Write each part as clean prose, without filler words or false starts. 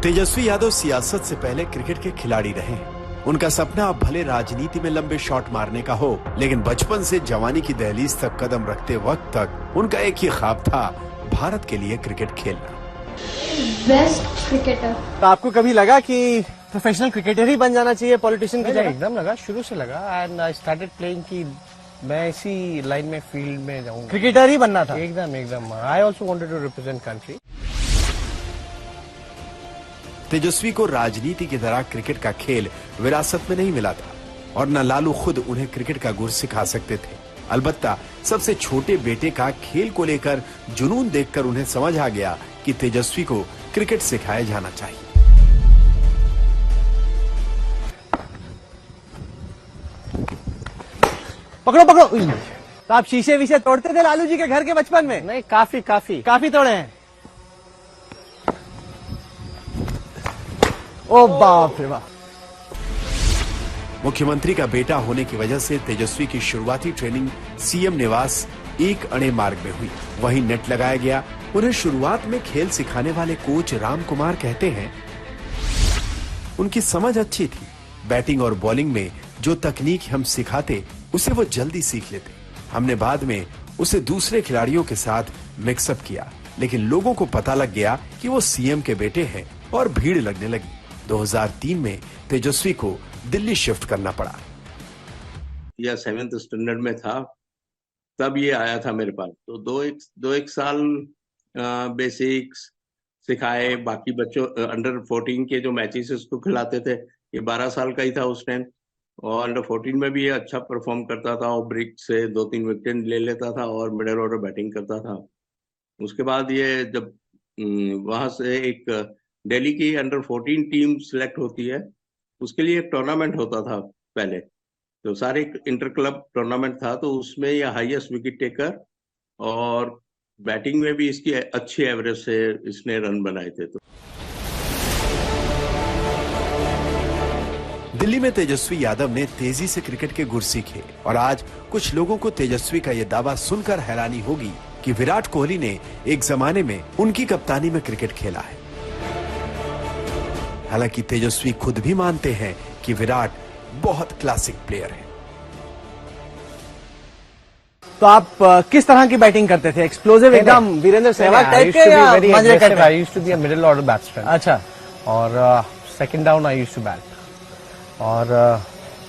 तेजस्वी यादव सियासत से पहले क्रिकेट के खिलाड़ी रहे हैं। उनका सपना अब भले राजनीति में लंबे शॉट मारने का हो, लेकिन बचपन से जवानी की दहलीज तक कदम रखते वक्त तक उनका एक ही ख्वाब था, भारत के लिए क्रिकेट खेलना। Best cricketer. तो आपको कभी लगा कि प्रोफेशनल क्रिकेटर ही बन जाना चाहिए पॉलिटिशियन की जगह? एकदम लगा, शुरू से लगा एंड आई स्टार्टेड प्लेइंग कि मैं इसी लाइन में फील्ड में जाऊंगा, क्रिकेटर ही बनना था। एकदम I also wanted to represent country. Tejasvi को राजनीति की तरह क्रिकेट का खेल विरासत में नहीं मिला था और न लालू खुद उन्हें क्रिकेट का गुर सिखा सकते थे। अलबत्ता सबसे छोटे बेटे का खेल को लेकर जुनून देखकर उन्हें समझ आ गया कि तेजस्वी को क्रिकेट सिखाया जाना चाहिए। पकड़ो पकड़ो। तो आप शीशे विशे तोड़ते थे लालू जी के घर के बचपन में? नहीं, काफी तोड़े हैं। ओ बाप रे बाप। मुख्यमंत्री का बेटा होने की वजह से तेजस्वी की शुरुआती ट्रेनिंग सीएम निवास एक अणे मार्ग में हुई। वहीं नेट लगाया गया। उन्हें शुरुआत में खेल सिखाने वाले कोच राम कुमार कहते हैं, उनकी समझ अच्छी थी। बैटिंग और बॉलिंग में जो तकनीक हम सिखाते उसे वो जल्दी सीख लेते। हमने बाद में उसे दूसरे खिलाड़ियों के साथ मिक्सअप किया, लेकिन लोगों को पता लग गया कि वो सीएम के बेटे हैं और भीड़ लगने लगी। 2003 में तेजस्वी को दिल्ली शिफ्ट करना पड़ा। या 7th स्टैंडर्ड में था तब ये आया था मेरे पास। तो दो एक साल बेसिक्स सिखाए। बाकी बच्चों अंडर 14 के जो मैचेस उसको खिलाते थे। ये 12 साल का ही था उस टाइम और अंडर 14 में भी ये अच्छा परफॉर्म करता था और ब्रिक से 2-3 विकेट ले लेता था और मिडिल ऑर्डर बैटिंग करता था। उसके बाद ये जब वहां से एक दिल्ली की अंडर 14 टीम सिलेक्ट होती है, उसके लिए एक टूर्नामेंट होता था पहले। तो सारे इंटर क्लब टूर्नामेंट था, तो उसमें ये हाईएस्ट विकेट टेकर और बैटिंग में भी इसकी अच्छी एवरेज से इसने रन बनाए थे। तो दिल्ली में तेजस्वी यादव ने तेजी से क्रिकेट के गुर सीखे और आज कुछ लोगों को तेजस्वी का यह दावा सुनकर हैरानी होगी कि विराट कोहली ने एक जमाने में उनकी कप्तानी में क्रिकेट खेला है। हालांकि तेजस्वी खुद भी मानते हैं कि विराट बहुत क्लासिक प्लेयर है। तो आप किस तरह की बैटिंग करते थे? एक्सप्लोसिव एकदम वीरेंद्र सहवाग टाइप के या Manjrekar type? I used to be a middle order batsman. अच्छा। और second down I used to bat और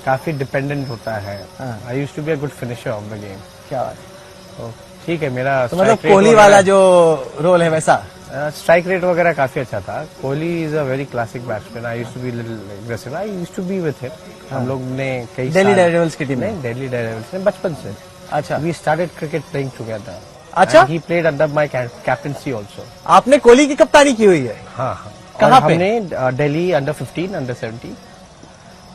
काफी डिपेंडेंट होता है। I used to be a good finisher of the game. क्या बात। तो ठीक है, मेरा तो मतलब कोहली वाला जो रोल है वैसा? स्ट्राइक रेट वगैरह काफी अच्छा था। Kohli is a very classic batsman. I used to be little aggressive. I used to be with him. हम लोग ने कई दिल्ली डेयरडेविल्स की टीम में, दिल्ली डेयरडेविल्स में बचपन से। अच्छा। We started cricket playing together. अच्छा। He played under my captaincy also. आपने कोहली की कप्तानी की हुई है? हाँ। कहाँ पे? हमने दिल्ली अंडर 15, अंडर 17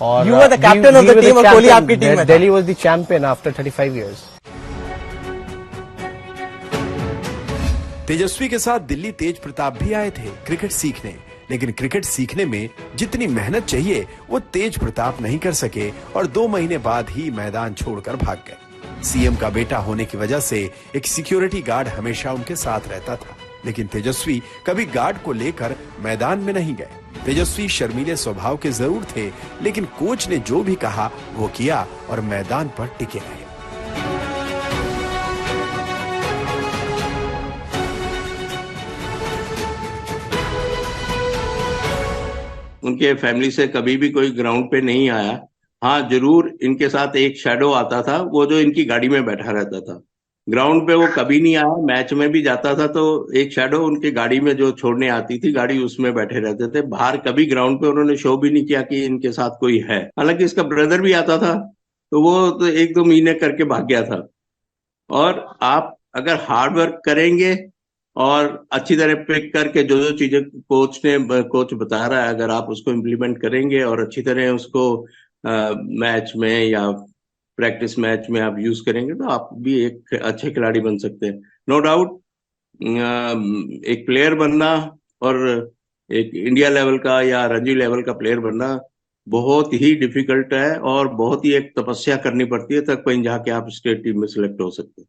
और you were the captain of the team और कोहली आपकी टीम में? Delhi was the champion after 35 years. Tejasvi के साथ दिल्ली तेज प्रताप भी आए थे क्रिकेट सीखने, लेकिन क्रिकेट सीखने में जितनी मेहनत चाहिए वो तेज प्रताप नहीं कर सके और 2 महीने बाद ही मैदान छोड़कर भाग गए। सीएम का बेटा होने की वजह से एक सिक्योरिटी गार्ड हमेशा उनके साथ रहता था, लेकिन तेजस्वी कभी गार्ड को लेकर मैदान में नहीं गए। तेजस्वी शर्मीले स्वभाव के जरूर थे, लेकिन कोच ने जो भी कहा वो किया और मैदान पर टिके रहे। उनके फैमिली से कभी भी कोई ग्राउंड पे नहीं आया। हाँ, जरूर इनके साथ एक शैडो आता था, वो जो इनकी गाड़ी में बैठा रहता था। ग्राउंड पे वो कभी नहीं आया। मैच में भी जाता था तो एक शैडो उनकी गाड़ी में जो छोड़ने आती थी गाड़ी, उसमें बैठे रहते थे। बाहर कभी ग्राउंड पे उन्होंने शो भी नहीं किया कि इनके साथ कोई है। हालांकि इसका ब्रदर भी आता था तो वो तो 1-2 महीने करके भाग गया था। और आप अगर हार्ड वर्क करेंगे और अच्छी तरह पिक करके जो चीजें कोच बता रहा है, अगर आप उसको इम्प्लीमेंट करेंगे और अच्छी तरह उसको मैच में या प्रैक्टिस मैच में आप यूज करेंगे तो आप भी एक अच्छे खिलाड़ी बन सकते हैं। नो डाउट एक प्लेयर बनना और एक इंडिया लेवल का या रणजी लेवल का प्लेयर बनना बहुत ही डिफिकल्ट है और बहुत ही एक तपस्या करनी पड़ती है, तब कहीं जाके आप स्टेट टीम में सिलेक्ट हो सकते हैं।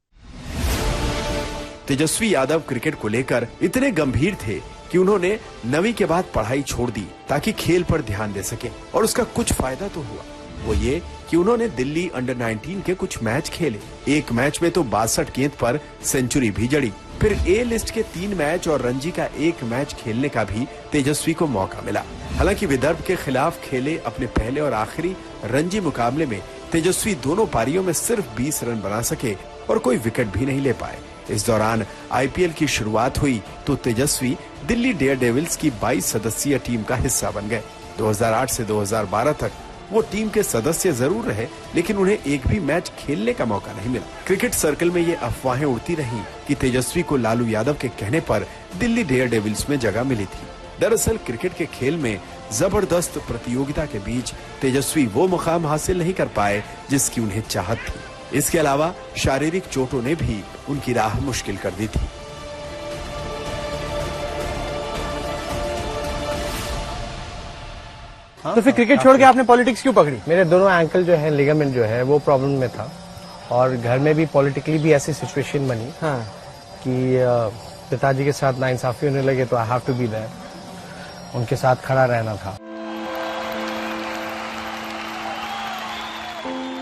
तेजस्वी यादव क्रिकेट को लेकर इतने गंभीर थे कि उन्होंने 9वीं के बाद पढ़ाई छोड़ दी ताकि खेल पर ध्यान दे सके, और उसका कुछ फायदा तो हुआ। वो ये कि उन्होंने दिल्ली अंडर 19 के कुछ मैच खेले। एक मैच में तो 62 गेंद पर सेंचुरी भी जड़ी। फिर ए लिस्ट के 3 मैच और रणजी का 1 मैच खेलने का भी तेजस्वी को मौका मिला। हालांकि विदर्भ के खिलाफ खेले अपने पहले और आखिरी रणजी मुकाबले में तेजस्वी दोनों पारियों में सिर्फ 20 रन बना सके और कोई विकेट भी नहीं ले पाए। इस दौरान आईपीएल की शुरुआत हुई तो तेजस्वी दिल्ली डेयरडेविल्स की 22 सदस्यीय टीम का हिस्सा बन गए। 2008 से 2012 तक वो टीम के सदस्य जरूर रहे, लेकिन उन्हें एक भी मैच खेलने का मौका नहीं मिला। क्रिकेट सर्कल में ये अफवाहें उड़ती रहीं कि तेजस्वी को लालू यादव के कहने पर दिल्ली डेयरडेविल्स में जगह मिली थी। दरअसल क्रिकेट के खेल में जबरदस्त प्रतियोगिता के बीच तेजस्वी वो मुकाम हासिल नहीं कर पाए जिसकी उन्हें चाहत थी। इसके अलावा शारीरिक चोटों ने भी उनकी राह मुश्किल कर दी थी। तो फिर क्रिकेट छोड़ के आपने पॉलिटिक्स क्यों पकड़ी? मेरे दोनों एंकल जो है, लिगामेंट जो है, वो प्रॉब्लम में था और घर में भी पॉलिटिकली भी ऐसी सिचुएशन बनी कि पिताजी के साथ नाइंसाफी होने लगे तो I have to be there, उनके साथ खड़ा रहना था।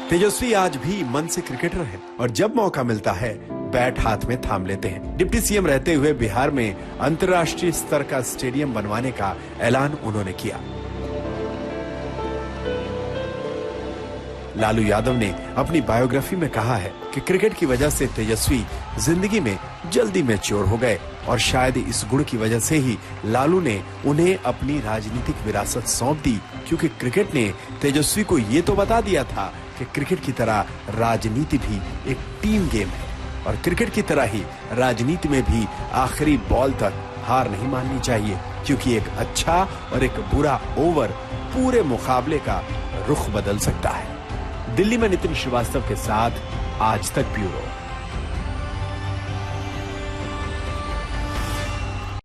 तेजस्वी आज भी मन से क्रिकेटर है और जब मौका मिलता है बैट हाथ में थाम लेते हैं। डिप्टी सीएम रहते हुए बिहार में अंतर्राष्ट्रीय स्तर का स्टेडियम बनवाने का ऐलान उन्होंने किया। लालू यादव ने अपनी बायोग्राफी में कहा है कि क्रिकेट की वजह से तेजस्वी जिंदगी में जल्दी मैच्योर हो गए और शायद इस गुण की वजह से ही लालू ने उन्हें अपनी राजनीतिक विरासत सौंप दी, क्योंकि क्रिकेट ने तेजस्वी को ये तो बता दिया था कि क्रिकेट की तरह राजनीति भी एक टीम गेम है और क्रिकेट की तरह ही राजनीति में भी आखिरी बॉल तक हार नहीं माननी चाहिए, क्योंकि एक अच्छा और एक बुरा ओवर पूरे मुकाबले का रुख बदल सकता है। दिल्ली में नितिन श्रीवास्तव के साथ आज तक ब्यूरो।